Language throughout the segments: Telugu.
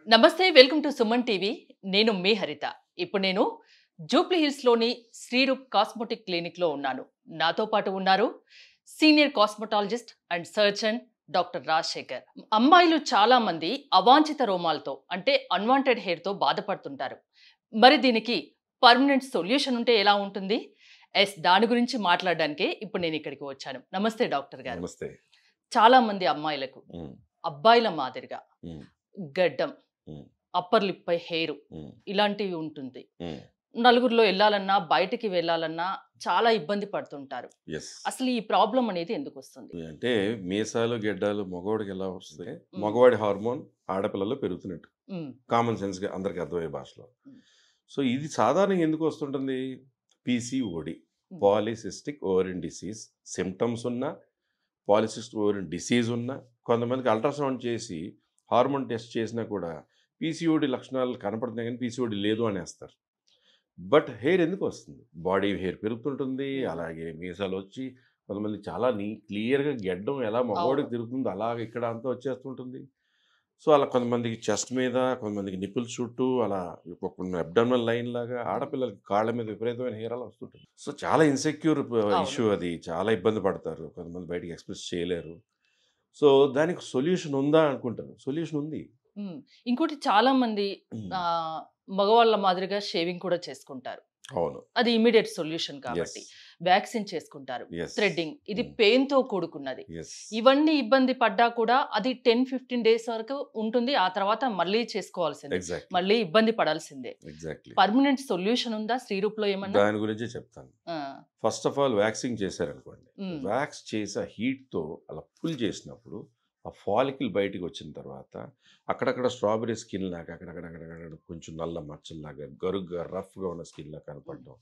నమస్తే వెల్కమ్ టు సుమన్ టీవీ. నేను మీ హరిత. ఇప్పుడు నేను జూబ్లీ హిల్స్‌లోని శ్రీరూప్ కాస్మెటిక్ క్లినిక్‌లో ఉన్నాను. నాతో పాటు ఉన్నారు senior cosmetologist and surgeon doctor Rajasekhar. అమ్మాయిలు చాలా మంది అవాంఛిత రోమాలతో అంటే అన్‌వాంటెడ్ హెయిర్‌తో బాధపడుతుంటారు. మరి దీనికి పర్మనెంట్ సొల్యూషన్ ఉంటే ఎలా ఉంటుంది? దాని గురించి మాట్లాడడానికే ఇప్పుడు నేను ఇక్కడికి వచ్చాను. నమస్తే డాక్టర్ గారు. నమస్తే. చాలా మంది అమ్మాయిలకు అబ్బాయిల మాదిరిగా హ్మ్. గడ్డం, హ్మ్. అప్పర్ లిప్ పై హెయిర్ హ్మ్. ఇలాంటివి ఉంటుంది. హ్మ్. నలుగురిలో వెళ్ళాలన్నా, బయటికి వెళ్ళాలన్నా చాలా ఇబ్బంది పడుతుంటారు. యెస్. అసలు ఈ ప్రాబ్లం అనేది ఎందుకు వస్తుంది? అంటే మీసాలు, గెడ్డాలు మగవాడికి ఎలా వస్తాయి? హ్మ్. మగవాడి హార్మోన్ ఆడపిల్లలో పెరుగుతున్నట్టు. హ్మ్. కామన్ సెన్స్‌గా అందరికి అర్థమయ్యే భాషలో. హ్మ్. సో, ఇది సాధారణంగా ఎందుకు వస్తుంటుంది? పీసీఓడి, హ్మ్. పాలిసిస్టిక్ ఓవరియన్ డిసీజ్ సింప్టమ్స్ ఉన్నా, పాలిసిస్టిక్ ఓవరియన్ డిసీజ్ ఉన్నా, కొంతమందికి అల్ట్రాసౌండ్ చేసి హార్మోన్ టెస్ట్ చేసినా కూడా పీసీఓడి లక్షణాలు కనపడుతున్నాయి కానీ పీసీఓడి లేదు అనేస్తారు. బట్ హెయిర్ ఎందుకు వస్తుంది? బాడీ హెయిర్ పెరుగుతుంటుంది. అలాగే మీసాలు వచ్చి కొంతమంది చాలా క్లియర్‌గా గెడ్డం ఎలా మగవాడికి అవును. తిరుగుతుందో అలాగ ఇక్కడ అంతా వచ్చేస్తుంటుంది. సో, అలా కొంతమందికి చెస్ట్ మీద, కొంతమందికి నిప్పుల్స్ చుట్టూ అలా ఒక అబ్డామినల్ లైన్ లాగా, ఆడపిల్లలకి కాళ్ళ మీద విపరీతమైన హెయిర్ అలా వస్తుంటుంది. సో, చాలా ఇన్‌సెక్యూర్ అవును. ఇష్యూ అది. చాలా ఇబ్బంది పడతారు. కొంతమంది బయటికి ఎక్స్‌ప్రెస్ చేయలేరు. సో, దానికి సొల్యూషన్ ఉందా అనుకుంటారు. సొల్యూషన్ ఉంది. హ్మ్. ఇంకోటి చాలా మంది హ్మ్. ఆహ్, మగవాళ్ళ మాదిరిగా షేవింగ్ కూడా చేసుకుంటారు. అవును. అది ఇమ్మీడియేట్ సొల్యూషన్ యెస్. కాబట్టి. వ్యాక్సిన్ చేసుకుంటారు. యెస్. థ్రెడ్డింగ్ ఇది హ్మ్. పెయిన్‌తో కూడుకున్నది. యెస్. ఇవన్నీ ఇబ్బంది పడ్డా కూడా అది 10, 15 డేస్ వరకు ఉంటుంది. ఆ తర్వాత మళ్ళీ చేసుకోవాల్సిందే. ఎగ్జాక్ట్‌లీ. మళ్ళీ ఇబ్బంది పడాల్సిందే. ఎగ్జాక్ట్‌లీ. పర్మనెంట్ సొల్యూషన్ ఉందా శ్రీరూప్‌లో ఏమన్నా? దాని గురించే చెప్తాను. ఆ! ఫస్ట్ ఆఫ్ ఆల్ వ్యాక్సింగ్ చేశారనుకోండి. హ్మ్. వ్యాక్స్ చేసి ఆ హీట్‌తో అలా పుల్ చేసినప్పుడు ఆ ఫాలికల్ బయటికి వచ్చిన తర్వాత అక్కడక్కడ స్ట్రాబెర్రీ స్కిన్ లాగా అక్కడక్కడ కొంచెం నల్ల మచ్చల్లాగా గరుగ్గా రఫ్‌గా ఉన్న స్కిన్‌లా కనపడడం.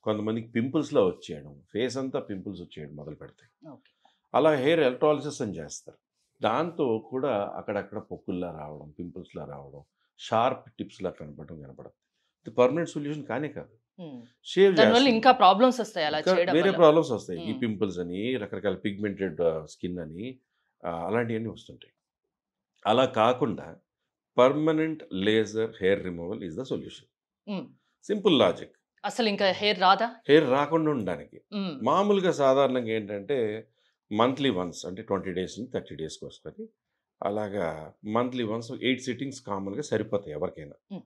కొంతమందికి పింపుల్స్‌లా వచ్చేయడం. ఫేస్ అంతా పింపుల్స్ వచ్చేయడం మొదలు పెడతాయి. ఓకే. అలా హెయిర్ ఎలక్ట్రాలిసిస్ అని చేస్తారు. దాంతో కూడా అక్కడక్కడ పొక్కుల్లా రావడం, పింపుల్స్‌లా రావడం, షార్ప్ టిప్స్‌లా కనపడదు. ఇది పర్మనెంట్ సొల్యూషన్ కానే కాదు. హ్మ్. షేవ్ దానివల్ల ఇంకా చేస్తున్నాం. ప్రాబ్లమ్స్ వస్తాయి అలా ఇంకా చేయడం వేరే వల్ల. ప్రాబ్లమ్స్ వస్తాయి. ఈ హ్మ్. పింపుల్స్ అని, రకరకాల పిగ్మెంటెడ్ స్కిన్ అని అలాంటియన్నీ వస్తుంటాయి. అలా కాకుండా permanent laser hair removal is the solution. Hmm. Simple logic. అసలు ఇంకా హెయిర్ రాదా? హెయిర్ రాకుండా ఉండడానికి. హ్మ్. మామూలుగా సాధారణంగా ఏంటంటే మంత్లీ వన్స్ అంటే 20 డేస్ నుంచి 30 డేస్‌కి వస్తది. అలాగా మంత్లీ వన్స్ 8 సిట్టింగ్స్ కామన్‌గా సరిపోతాయి ఎవరికైనా. హ్మ్.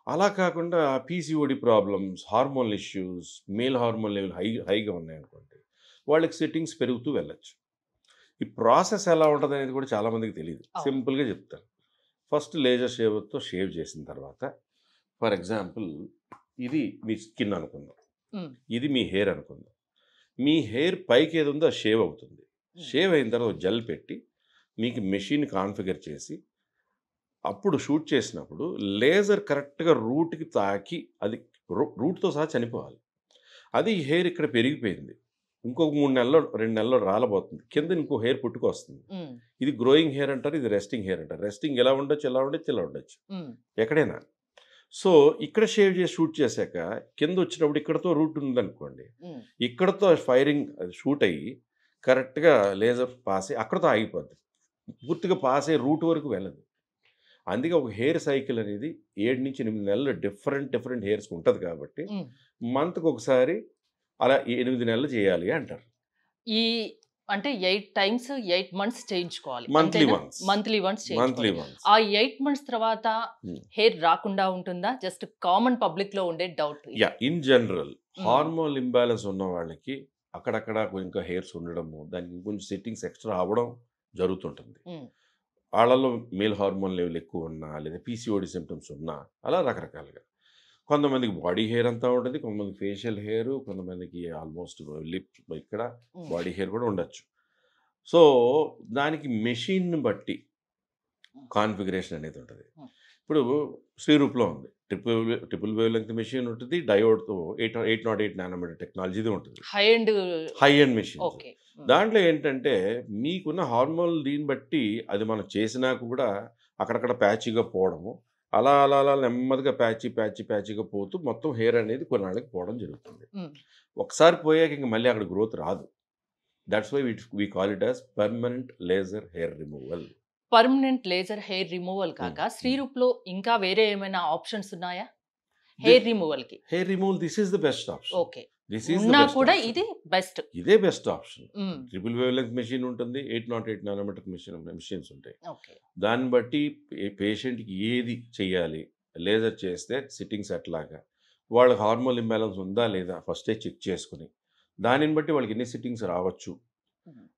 అలా కాకుండా PCOD problems, hormonal issues, male hormone level హైగా ఉన్నాయనుకోండి. వాళ్ళకి సెట్టింగ్స్ పెరుగుతూ వెళ్ళొచ్చు. ఈ ప్రాసెస్ ఎలా ఉంటదనేది కూడా చాలా మందికి తెలీదు. అవును. సింపుల్‌గా చెప్తాను. ఫస్ట్ లేజర్ షేవర్‌తో షేవ్ చేసిన తర్వాత ఫర్ ఎగ్జాంపుల్ ఇది మీ స్కిన్ అనుకుందాం. హ్మ్. ఇది మీ హెయిర్ అనుకుందాం. మీ హెయిర్ పైకి ఏది ఉందో అది షేవ్ అవుతుంది. హ్మ్. షేవ్ అయిన తర్వాత జెల్ పెట్టి మీకు మెషిన్ కాన్ఫిగర్ చేసి అప్పుడు షూట్ చేసినప్పుడు లేజర్ కరెక్ట్‌గా రూట్‌కి తాకి అది రూట్‌తో సహా చనిపోవాలి. అది హెయిర్ ఇక్కడ పెరిగిపోయింది. ఇంకొక 3 నెలల్లో, 2 నెలల్లో రాలబోతుంది. కింద ఇంకో హెయిర్ పుట్టుకొస్తుంది. హ్మ్. ఇది గ్రోయింగ్ హెయిర్ అంటారు. ఇది రెస్టింగ్ హెయిర్ అంటారు. రెస్టింగ్ ఎలా ఉండొచ్చు, ఇలా ఉండొచ్చు, ఇలా ఉండొచ్చు. హ్మ్. ఎక్కడైనా. సో, ఇక్కడ షేవ్ చేసి షూట్ చేశాక కిందొచ్చినప్పుడు ఇక్కడితో రూట్ ఉందనుకోండి. హ్మ్. ఇక్కడితో ఫైరింగ్ అది షూట్ అయ్యి కరెక్ట్‌గా లేజర్ పాస్ అయ్యి అక్కడితో ఆగిపోద్ది. పూర్తిగా పాస్ అయ్యి రూట్ వరకు వెళ్ళదు. అందుకే ఒక హెయిర్ సైకిల్ అనేది 7-8 నెలలు డిఫరెంట్ హెయిర్స్‌కి ఉంటది కాబట్టి హ్మ్. మంత్‌కొకసారి అలా 8 నెలలు చేయాలి అంటారు. ఈ అంటే 8 టైమ్స్ 8 మంత్స్ చేయించుకోవాలి. మంత్లీ అంతేనా? వన్స్. మంత్లీ వన్స్ మంత్లీ చేయించుకోవాలి. వన్స్. ఆ 8 మంత్స్ తర్వాత హ్మ్. హెయిర్ రాకుండా ఉంటుందా? జస్ట్ కామన్ పబ్లిక్‌లో ఉండే డౌట్ ఇది. యాహ్! ఇన్ జనరల్ హ్మ్. హార్మోనల్ ఇంబాలెన్స్ ఉన్న వాళ్ళకి అక్కడక్కడ ఇంకా హెయిర్స్ ఉండడము, దానికి ఇంకొంచెం సెట్టింగ్స్ ఎక్స్‌ట్రా అవ్వడం జరుగుతుంటుంది. హ్మ్. ఆళ్ళలో మేల్ హార్మోన్ లెవెల్ ఎక్కువ ఉన్నా, లేదా పీసీఓడీ సింప్టమ్స్ ఉన్నా అలా రకరకాలుగా. కొంతమందికి బాడీ హెయిర్ అంతా ఉంటది. కొంతమందికి ఫేషియల్ హెయిర్, కొంతమందికి ఆల్మోస్ట్ లిప్ ఇక్కడ హ్మ్. బాడీ హెయిర్ కూడా ఉండొచ్చు. సో, దానికి మెషిన్‌ని బట్టి హ్మ్. కాన్ఫిగరేషన్ అనేది ఉంటది. హ్మ్. ఇప్పుడు శ్రీరూప్‌లో ఉంది. ట్రిపుల్ వేవ్ లెంగ్త్ మెషిన్ ఉంటది. డయోడ్‌తో 808 నానోమీటర్ టెక్నాలజీది ఉంటుంది. High end high end machines. Okay. హ్మ్. దాంట్లో ఏంటంటే మీకున్న హార్మోనల్ దీన్ని బట్టి అది మనం చేసినా కూడా అక్కడక్కడ ప్యాచీగా పోవడము. అలా నెమ్మదిగా ప్యాచీగా పోతూ మొత్తం హెయిర్ అనేది కొన్నాళ్ళకి పోవడం జరుగుతుంది. హ్మ్. ఒకసారి పోయాక ఇంక మళ్ళీ అక్కడ గ్రోత్ రాదు. That's why we call it as permanent laser hair removal. Permanent laser hair removal కాక శ్రీరూప్ లో ఇంకా వేరే ఏమైనా ఆప్షన్స్ ఉన్నాయా హెయిర్ రిమూవల్ కి? Hair removal this is the best option. Okay, this is ఉన్నా కూడా ఇది బెస్ట్. ఇదే best option. Triple wavelength machine ఉంటుంది, 808 నానోమీటర్ మెషిన్స్ ఉంటాయి. ఓకే, దాన్ని బట్టి పేషెంట్కి ఏది చేయాలి, లేజర్ చేస్తే సిట్టింగ్స్ ఎట్లాగా, వాళ్ళకి హార్మోన్ ఇంబ్యాలెన్స్ ఉందా లేదా ఫస్టే చెక్ చేసుకుని దానిని బట్టి వాళ్ళకి ఎన్ని సిట్టింగ్స్ రావచ్చు,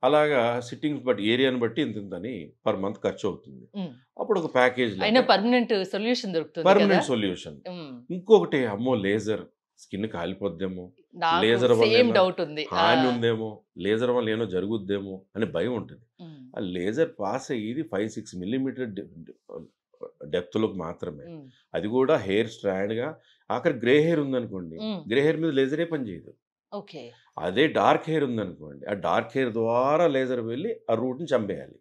అలాగా సిట్టింగ్స్ బట్టి ఏరియాని బట్టి ఇంతని పర్ మంత్ ఖర్చు అవుతుంది. అప్పుడు ఒక ప్యాకేజ్ పర్మనెంట్ సొల్యూషన్ దొరుకుతుంది. Permanent solution. ఇంకొకటి అమ్మో లేజర్ స్కిన్ కాలిపోద్దేమో, లేజర్ వల్ల హాని ఉందేమో, లేజర్ వల్ల ఏమో జరుగుద్దేమో అని భయం ఉంటుంది. ఆ లేజర్ పాస్ అయ్యేది 5-6 మిల్లీమీటర్ డెప్త్లోకి మాత్రమే. అది కూడా హెయిర్ స్ట్రాండ్గా. ఆఖరి గ్రే హెయిర్ ఉందనుకోండి, గ్రే హెయిర్ మీద లేజరే పనిచేయదు. అదే డార్క్ హెయిర్ ఉందనుకోండి, ఆ డార్క్ హెయిర్ ద్వారా లేజర్ వెళ్ళి ఆ రూట్ని చంపేయాలి.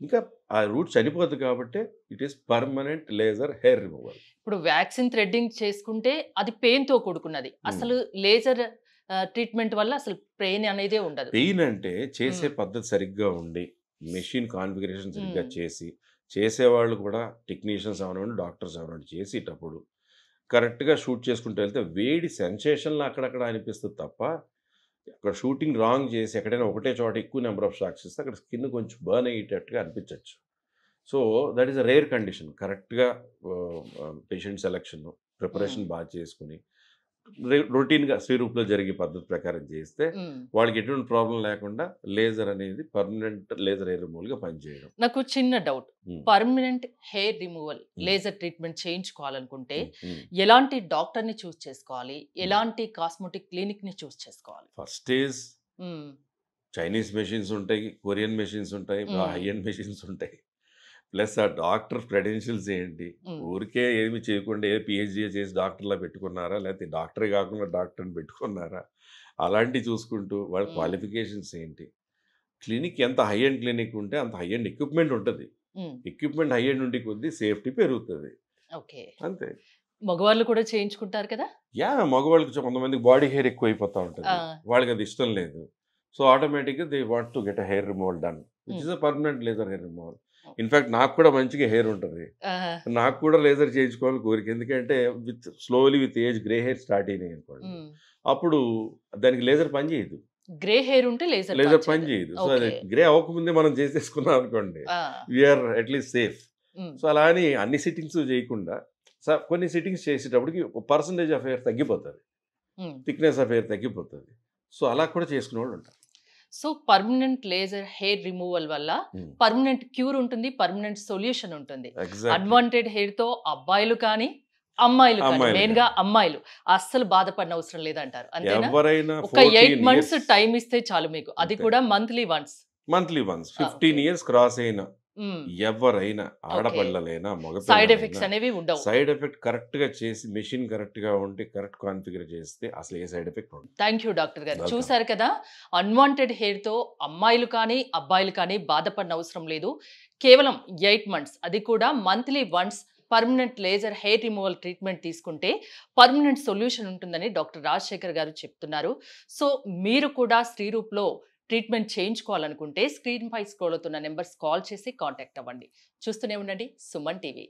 ఇంకా ఆ రూట్ చనిపోద్ది కాబట్టి it is permanent laser hair removal. ఇప్పుడు వ్యాక్సిన్ థ్రెడ్డింగ్ చేసుకుంటే అది పెయిన్ తో కూడుకున్నది. అసలు లేజర్ ట్రీట్మెంట్ వల్ల అసలు పెయిన్ అనేది ఉండదు. పెయిన్ అంటే చేసే పద్ధతి సరిగ్గా ఉండి, మెషిన్ కాన్ఫిగరేషన్ సరిగ్గా చేసేవాళ్ళు కూడా టెక్నీషియన్స్ అవనండి, డాక్టర్స్ అవనండి, చేసేటప్పుడు కరెక్ట్గా షూట్ చేసుకుంటూ వెళ్తే వేడి సెన్సేషన్లు అక్కడక్కడ అనిపిస్తుంది తప్ప, అక్కడ షూటింగ్ రాంగ్ చేసి ఎక్కడైనా ఒకటే చోట ఎక్కువ నెంబర్ ఆఫ్ షాట్స్ ఇస్తే అక్కడ స్కిన్ కొంచెం బర్న్ అయ్యేటట్టుగా అనిపించవచ్చు. So that is a rare condition. కరెక్ట్గా పేషెంట్ సెలెక్షన్ ప్రిపరేషన్ బాగా చేసుకుని రొటీన్గా శ్రీరూప్లో జరిగే పద్ధతి ప్రకారం చేస్తే వాళ్ళకి ఎటువంటి ప్రాబ్లం లేకుండా లేజర్ అనేది పర్మనెంట్ లేజర్ హెయిర్ రిమూవల్గా పనిచేయడం. నాకు చిన్న doubt, permanent hair removal laser treatment చేయించుకోవాలనుకుంటే ఎలాంటి డాక్టర్ని చూస్ చేసుకోవాలి, ఎలాంటి కాస్మెటిక్ క్లినిక్ని చూస్ చేసుకోవాలి? ఫస్ట్ ఈజ్ చైనీస్ మెషిన్స్ ఉంటాయి, కొరియన్ మెషిన్స్ ఉంటాయి, హై ఎండ్ మెషిన్స్ ఉంటాయి. ప్లస్ ఆ డాక్టర్ క్రెడెన్షియల్స్ ఏంటి, ఊరికే ఏమి చేయకుండా పిహెచ్డీ చేసి డాక్టర్లా పెట్టుకున్నారా, లేకపోతే డాక్టరే కాకుండా డాక్టర్ని పెట్టుకున్నారా, అలాంటివి చూసుకుంటూ వాళ్ళ క్వాలిఫికేషన్స్ ఏంటి, క్లినిక్ ఎంత హై ఎండ్ క్లినిక్ ఉంటే అంత హై ఎండ్ ఎక్విప్మెంట్ ఉంటుంది. ఎక్విప్మెంట్ హై ఎండ్ ఉండే కొద్దీ సేఫ్టీ పెరుగుతుంది. ఓకే, అంతే. మగవాళ్ళు కూడా చేయించుకుంటారు కదా? మగవాళ్ళకి కొంతమందికి బాడీ హెయిర్ ఎక్కువ అయిపోతూ ఉంటుంది, వాళ్ళకి అది ఇష్టం లేదు. సో ఆటోమేటిక్గా they want to get a hair removal done, which is a permanent laser hair removal. In fact నాకు కూడా మంచిగా హెయిర్ ఉంటుంది, నాకు కూడా లేజర్ చేయించుకోవాలని కోరిక. ఎందుకంటే with age grey hair start అయినాయి అనుకోండి, అప్పుడు దానికి లేజర్ పని చేయదు. గ్రే హెయిర్ ఉంటే లేజర్ పని చేయదు. సో అది గ్రే అవ్వకముందే మనం చేసేసుకున్నాం అనుకోండి, వీఆర్ అట్లీస్ట్ సేఫ్. సో అలా అని అన్ని సిట్టింగ్స్ చేయకుండా కొన్ని సిట్టింగ్స్ చేసేటప్పటికి పర్సంటేజ్ ఆఫ్ హెయిర్ తగ్గిపోతుంది, థిక్నెస్ ఆఫ్ హెయిర్ తగ్గిపోతుంది. సో అలా కూడా చేసుకునే వాళ్ళు ఉంటారు. So permanent laser hair removal వల్ల పర్మనెంట్ క్యూర్ ఉంటుంది, పర్మనెంట్ సొల్యూషన్ ఉంటుంది. అన్వాంటెడ్ హెయిర్ తో అబ్బాయిలు కానీ అమ్మాయిలు కానీ, మెయిన్ గా అమ్మాయిలు అస్సలు బాధపడిన అవసరం లేదంటారు. అంతేనా? ఒక 8 months టైం ఇస్తే చాలు మీకు, అది కూడా మంత్లీ వన్స్. 15 years క్రాస్ అయినా ఎవరైనా, ఆడపిల్లలైనా మగపిల్లలైనా, సైడ్ ఎఫెక్ట్స్ అనేవి ఉండవు. సైడ్ ఎఫెక్ట్ కరెక్ట్ గా చేసి మెషిన్ కరెక్ట్ గా ఉంటే, కరెక్ట్ కాన్ఫిగర్ చేస్తే అసలు ఏ సైడ్ ఎఫెక్ట్ ఉండదు. థ్యాంక్ యూ డాక్టర్ గారు. చూసారు కదా, అన్వాంటెడ్ హెయిర్ తో అమ్మాయిలు కానీ అబ్బాయిలు కానీ బాధపడిన అవసరం లేదు. కేవలం 8 months, అది కూడా monthly once permanent laser hair removal treatment తీసుకుంటే పర్మనెంట్ సొల్యూషన్ ఉంటుందని డాక్టర్ రాజశేఖర్ గారు చెప్తున్నారు. సో మీరు కూడా శ్రీరూప్లో ట్రీట్మెంట్ చేయించుకోవాలనుకుంటే స్క్రీన్ పై స్క్రోల్ అవుతున్న నెంబర్స్ కాల్ చేసి కాంటాక్ట్ అవ్వండి. చూస్తూనే ఉండండి సుమన్ టీవీ.